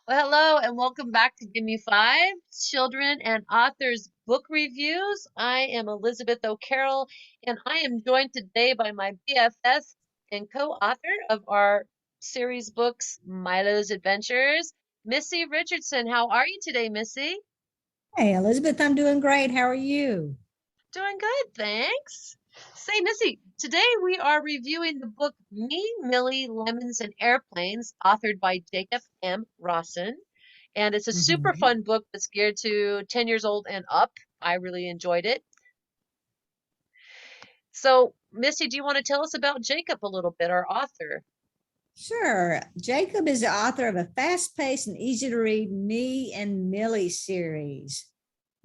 Well, hello and welcome back to Gimme Five Children and Authors Book Reviews. I am Elizabeth O'Carroll and I am joined today by my BFF and co-author of our series books, Milo's Adventures, Missy Richardson. How are you today, Missy? Hey, Elizabeth, I'm doing great. How are you? Doing good, thanks. Say, Missy, today we are reviewing the book Me, Milli, Lemons and Airplanes, authored by Jacob M. Rawson. And it's a super Mhm. fun book that's geared to 10 years old and up. I really enjoyed it. So, Missy, do you want to tell us about Jacob a little bit, our author? Sure. Jacob is the author of a fast-paced and easy-to-read Me and Millie series.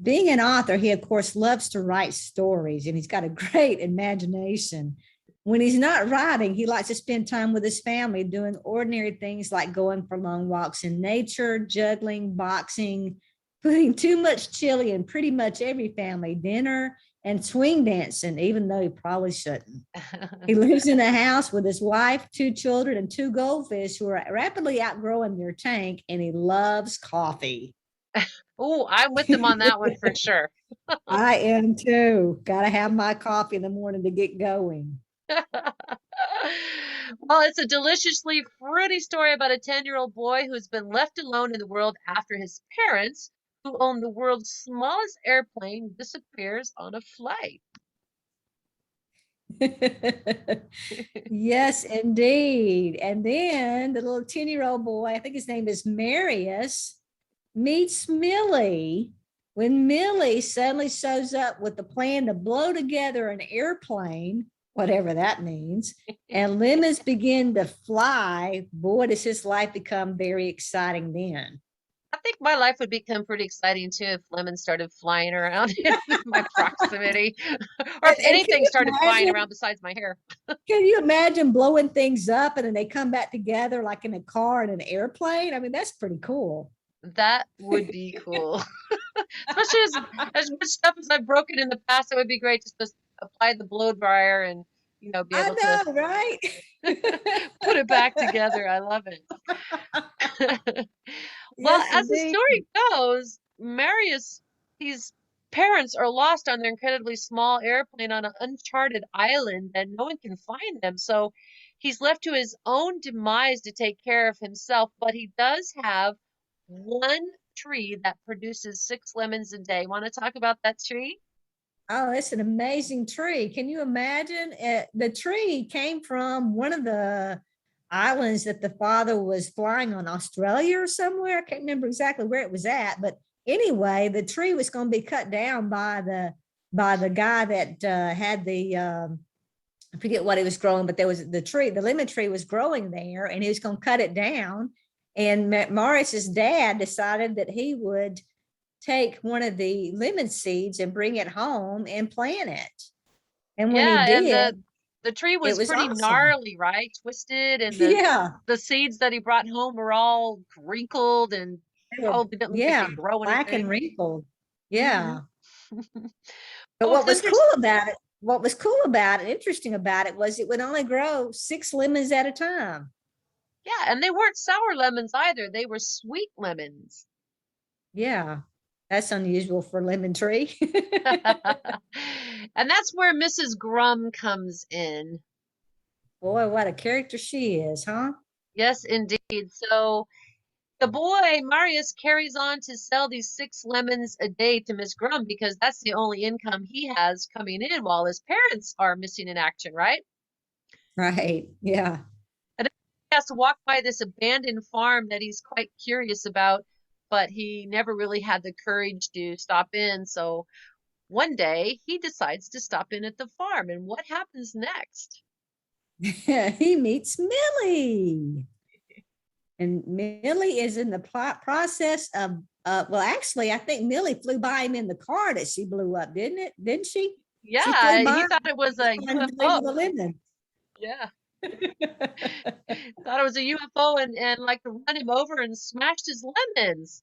Being an author, he of course loves to write stories, and he's got a great imagination. When he's not writing, he likes to spend time with his family doing ordinary things like going for long walks in nature, juggling, boxing, putting too much chili in pretty much every family dinner, and swing dancing, even though he probably shouldn't. He lives in a house with his wife, two children, and two goldfish who are rapidly outgrowing their tank, and he loves coffee. Oh, I'm with them on that one for sure. I am too. Got to have my coffee in the morning to get going. Well, it's a deliciously fruity story about a 10-year-old boy who's been left alone in the world after his parents, who own the world's smallest airplane, disappears on a flight. Yes, indeed. And then the little 10-year-old boy, I think his name is Marius, meets Millie when Millie suddenly shows up with the plan to blow together an airplane, whatever that means, and lemons begin to fly. Boy, does his life become very exciting then. I think my life would become pretty exciting too if lemons started flying around in my proximity, or if And anything started flying around besides my hair. can you imagine blowing things up and then they come back together like in a car and an airplane? I mean, that's pretty cool. That would be cool. Especially as much stuff as I've broken in the past, it would be great just to apply the blow dryer and be I able to know, right? put it back together. I love it. Well, Yes, as the indeed. story goes, Marius, his parents are lost on their incredibly small airplane on an uncharted island and no one can find them. So he's left to his own demise to take care of himself, but he does have one tree that produces 6 lemons a day. Want to talk about that tree? Oh, it's an amazing tree. Can you imagine? The tree came from one of the islands that the father was flying on, Australia or somewhere. I can't remember exactly where it was at, but anyway, the tree was going to be cut down by the guy that had the I forget what he was growing, but there was the tree, the lemon tree was growing there, and he was going to cut it down. And Morris's dad decided that he would take one of the lemon seeds and bring it home and plant it. And when he Yeah, and did, the tree it was was pretty awesome. gnarly, right? Twisted, and the Yeah. the seeds that he brought home were all wrinkled and They were, probably didn't look like yeah, they grow black and anything. wrinkled. Hmm. Yeah. But Well, it's interesting. what was cool about it, interesting about it, was it would only grow 6 lemons at a time. Yeah, and they weren't sour lemons either. They were sweet lemons. Yeah. That's unusual for a lemon tree. And that's where Mrs. Grum comes in. Boy, what a character she is, huh? Yes, indeed. So the boy, Marius, carries on to sell these 6 lemons a day to Miss Grum because that's the only income he has coming in while his parents are missing in action, right? Right. Yeah. And then he has to walk by this abandoned farm that he's quite curious about, but he never really had the courage to stop in. So one day he decides to stop in at the farm. And what happens next? He meets Millie. And Millie is in the process of, well, actually, I think Millie flew by him in the car that she blew up, didn't it? Didn't she? She flew Yeah, by he him thought it was just a trying to deliver UFO. the lemon. Yeah, thought it was a UFO and like to run him over and smashed his lemons.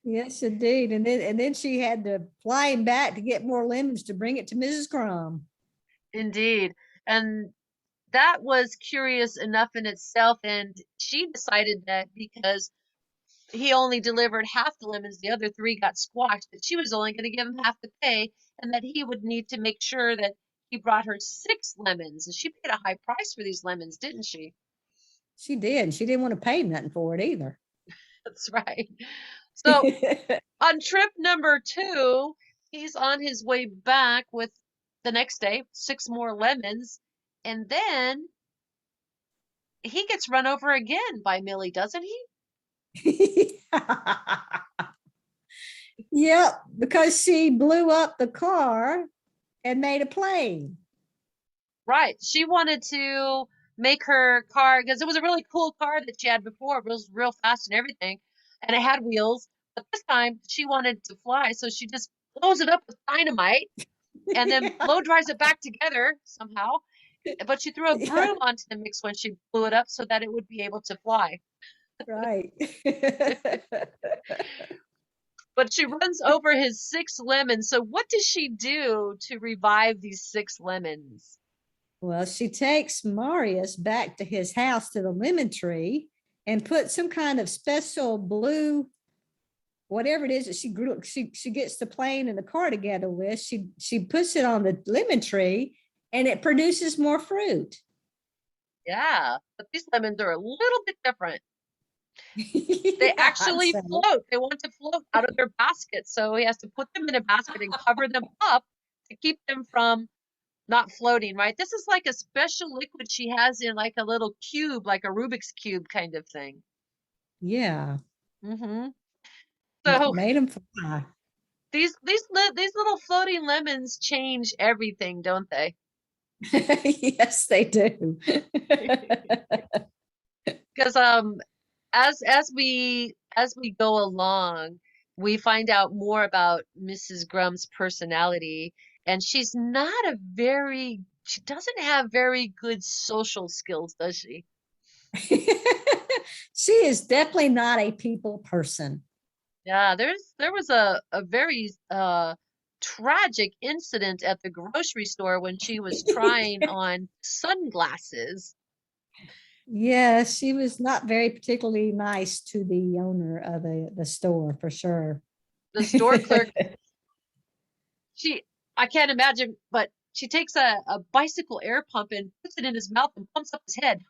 Yes, indeed. And then she had to fly him back to get more lemons to bring it to Mrs. Crumb. Indeed. And that was curious enough in itself. And she decided that because he only delivered half the lemons, the other three got squashed, that she was only going to give him half the pay and that he would need to make sure that he brought her 6 lemons. And she paid a high price for these lemons, didn't she? She did. She didn't want to pay nothing for it either. That's right. So on trip number 2, he's on his way back with the next day, 6 more lemons. And then he gets run over again by Millie, doesn't he? Yep, because she blew up the car and made a plane. Right. She wanted to make her car, because it was a really cool car that she had before. It was real fast and everything, and it had wheels. But this time she wanted to fly, so she just blows it up with dynamite and then Yeah, blow dries it back together somehow. But she threw a yeah, broom onto the mix when she blew it up so that it would be able to fly. right. But she runs over his 6 lemons. So what does she do to revive these 6 lemons? Well, she takes Marius back to his house to the lemon tree and puts some kind of special blue, whatever it is that she grew. She gets the plane and the car together with. She puts it on the lemon tree, and it produces more fruit. Yeah, but these lemons are a little bit different. They Yeah, actually so float. They want to float out of their basket. So he has to put them in a basket and cover them up to keep them from not floating, right? This is like a special liquid she has in like a little cube, like a Rubik's cube kind of thing. yeah, Hmm. So made them fly. these little floating lemons change everything, don't they? Yes, they do. Because as we go along, we find out more about Mrs. Grumm's personality, and she doesn't have very good social skills, does she? She is definitely not a people person. Yeah, there was a very tragic incident at the grocery store when she was trying on sunglasses. Yeah, she was not very particularly nice to the owner of the store for sure. The store clerk, she I can't imagine, but she takes a bicycle air pump and puts it in his mouth and pumps up his head.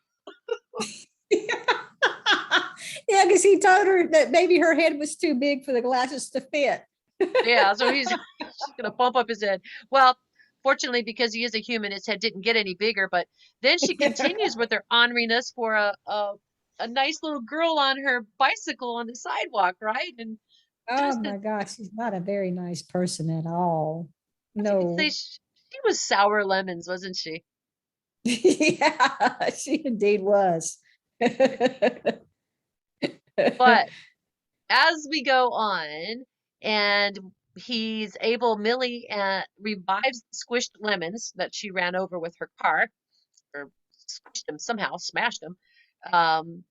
Yeah, because he told her that maybe her head was too big for the glasses to fit. Yeah, so she's gonna pump up his head. Well, fortunately, because he is a human, his head didn't get any bigger. But then she continues with her honoring us for a nice little girl on her bicycle on the sidewalk, right? And Oh just as my gosh, she's not a very nice person at all. you could say, No. she was sour lemons, wasn't she? Yeah, she indeed was. But as we go on, and Millie revives the squished lemons that she ran over with her car, or squished them somehow, smashed them,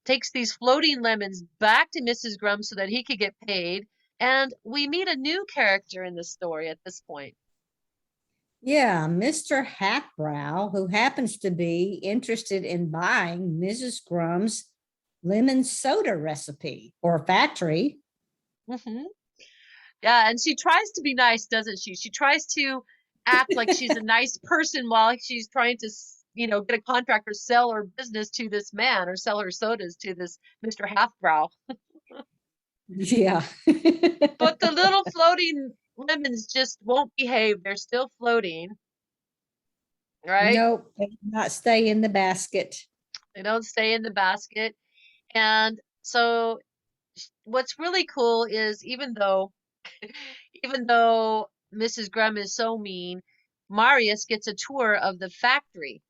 takes these floating lemons back to Mrs. Grum so that he could get paid. And we meet a new character in the story at this point. Yeah, Mr. Halfbrow, who happens to be interested in buying Mrs. Grum's lemon soda recipe or factory. Hmm. Yeah, and she tries to be nice, doesn't she? She tries to act like she's a nice person while she's trying to, get a contract or sell her business to this man or sell her sodas to this Mr. Halfbrow. Yeah. But the little floating lemons just won't behave. They're still floating, right? Nope, they do not stay in the basket. They don't stay in the basket. And so what's really cool is even though Mrs. Grum is so mean, Marius gets a tour of the factory.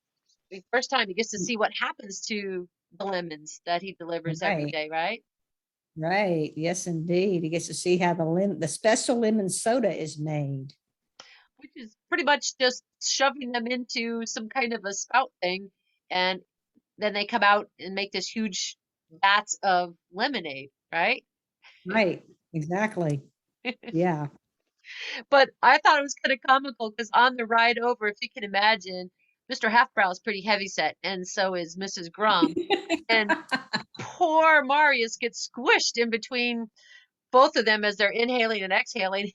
The first time he gets to see what happens to the lemons that he delivers every Right, day, right? right. Yes, indeed. He gets to see how the special lemon soda is made. Which is pretty much just shoving them into some kind of a spout thing, and then they come out and make this huge vats of lemonade, right? Right, exactly. Yeah. But I thought it was kind of comical because on the ride over, if you can imagine, Mr. Halfbrow is pretty heavyset, and so is Mrs. Grum. And poor Marius gets squished in between both of them as they're inhaling and exhaling.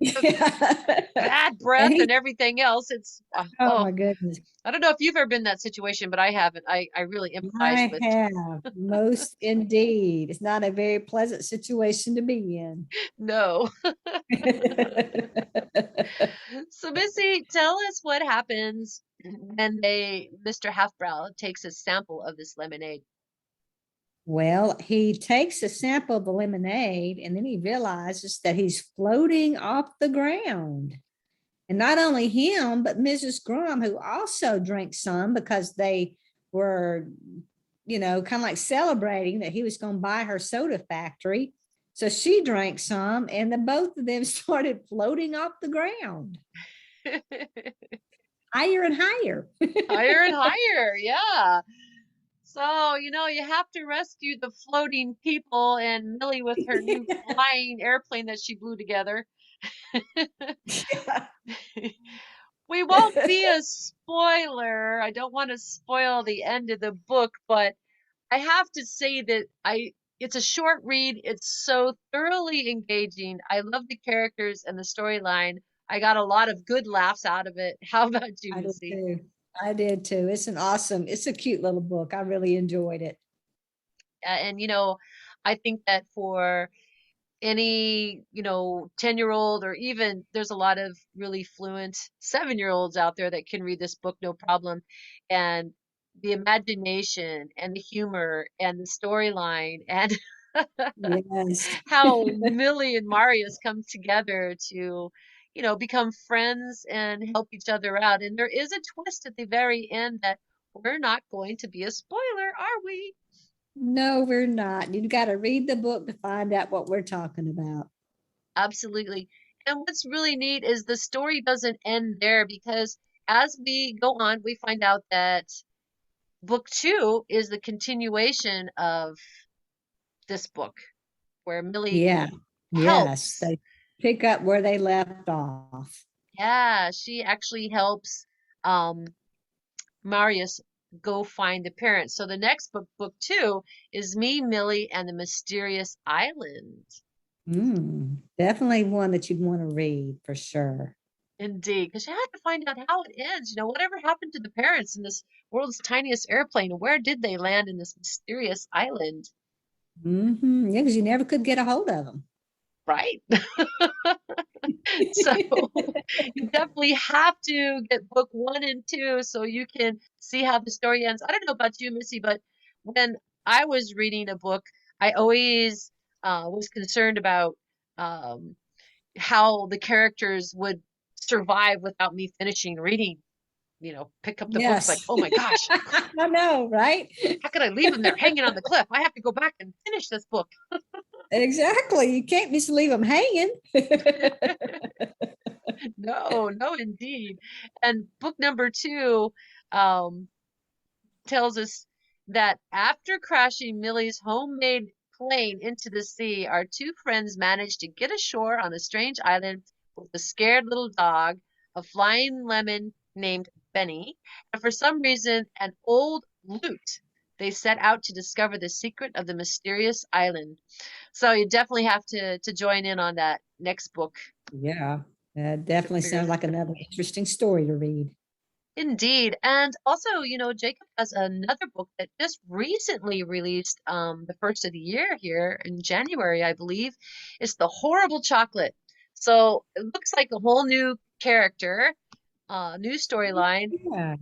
Bad And breath and he, everything else. It's oh oh, my goodness. I don't know if you've ever been in that situation, but I haven't. I really empathize I with have, most indeed. It's not a very pleasant situation to be in. no. So Missy, tell us what happens when Mr. Halfbrow takes a sample of this lemonade. Well, he takes a sample of the lemonade and then he realizes that he's floating off the ground. And not only him, but Mrs. Grum, who also drank some because they were, kind of like celebrating that he was going to buy her soda factory. So she drank some, and the both of them started floating off the ground higher and higher. Higher and higher, yeah. So, you have to rescue the floating people and Millie with her new flying airplane that she blew together. We won't be a spoiler. I don't want to spoil the end of the book, but I have to say that it's a short read. It's so thoroughly engaging. I love the characters and the storyline. I got a lot of good laughs out of it. How about you, I did Missy? too. I did too. It's a cute little book. I really enjoyed it. And I think that for any 10-year-old, or even there's a lot of really fluent 7-year-olds out there that can read this book no problem. And the imagination and the humor and the storyline and Yes. how Millie and Marius come together to become friends and help each other out. And there is a twist at the very end that we're not going to be a spoiler, are we? No, we're not. You've got to read the book to find out what we're talking about. Absolutely. And what's really neat is the story doesn't end there, because as we go on, we find out that book two is the continuation of this book, where Millie Yeah. Yes. helps. They pick up where they left off. Yeah, she actually helps um Marius go find the parents. So the next book, book two, is Me, Millie, and the Mysterious Island. Definitely one that you'd want to read for sure. Indeed, because you have to find out how it ends. Whatever happened to the parents in this world's tiniest airplane? Where did they land in this mysterious island? Yeah, because you never could get a hold of them. Right? So you definitely have to get book one and two so you can see how the story ends. I don't know about you, Missy, but when I was reading a book, I always was concerned about um, how the characters would survive without me finishing reading. Pick up the books like, Yes. oh my gosh, I know, right? how could I leave them there hanging on the cliff? I have to go back and finish this book. Exactly. You can't just leave them hanging. No, no, indeed. And book number two um, tells us that after crashing Millie's homemade plane into the sea, our two friends managed to get ashore on a strange island with a scared little dog, a flying lemon named Benny, and for some reason, an old lute. They set out to discover the secret of the mysterious island. So you definitely have to join in on that next book Yeah, that to definitely figure sounds like another interesting story to read. Indeed. And also, Jacob has another book that just recently released the first of the year here in January, I believe. It's The Horrible Chocolate. So it looks like a whole new character, new storyline. Yeah.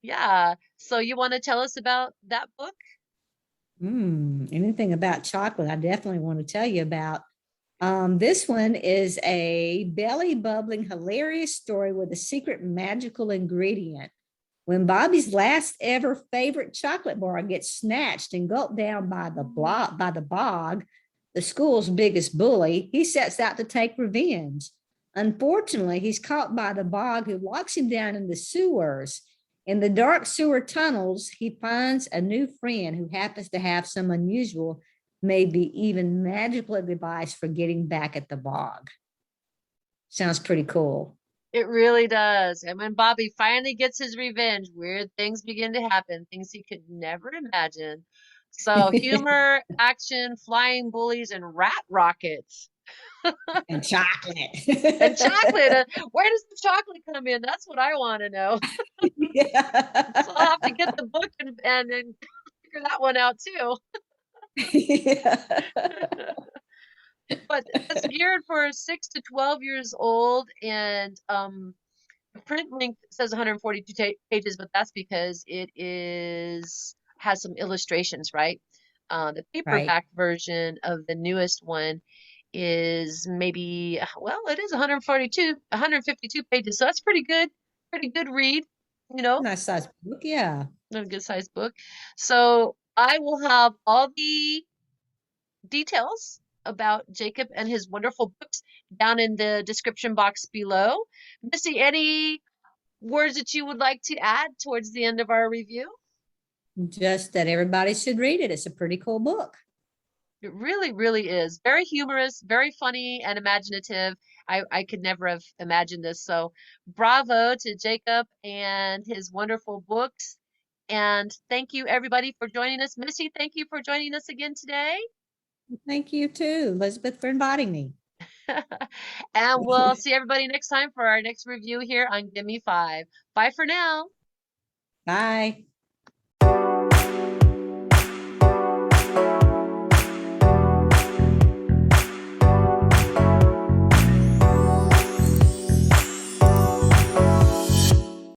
Yeah. So you want to tell us about that book? Anything about chocolate, I definitely want to tell you about. This one is a belly bubbling, hilarious story with a secret magical ingredient. When Bobby's last ever favorite chocolate bar gets snatched and gulped down by the bog, the school's biggest bully, he sets out to take revenge. Unfortunately, he's caught by the bog, who locks him down in the sewers. In the dark sewer tunnels, he finds a new friend who happens to have some unusual, maybe even magical device for getting back at the bog. Sounds pretty cool. It really does. And when Bobby finally gets his revenge, weird things begin to happen, things he could never imagine. So humor, action, flying bullies, and rat rockets. And chocolate. And chocolate. Where does the chocolate come in? That's what I want to know. So I'll have to get Yeah. the book and figure that one out too. Yeah. But it's geared for 6 to 12 years old, and the print length says 142 pages, but that's because it is has some illustrations, right? The Right. paperback version of the newest one is maybe, well, it is 152 pages, so that's pretty good read, you know, Nice size book. Yeah. a good sized book. So I will have all the details about Jacob and his wonderful books down in the description box below. Missy, any words that you would like to add towards the end of our review? Just that everybody should read it. It's a pretty cool book. It really, really is. Very humorous, very funny and imaginative. I could never have imagined this. So bravo to Jacob and his wonderful books. And thank you everybody for joining us. Missy, thank you for joining us again today. Thank you too, Elizabeth, for inviting me. And we'll see everybody next time for our next review here on Gimme 5. Bye for now. Bye.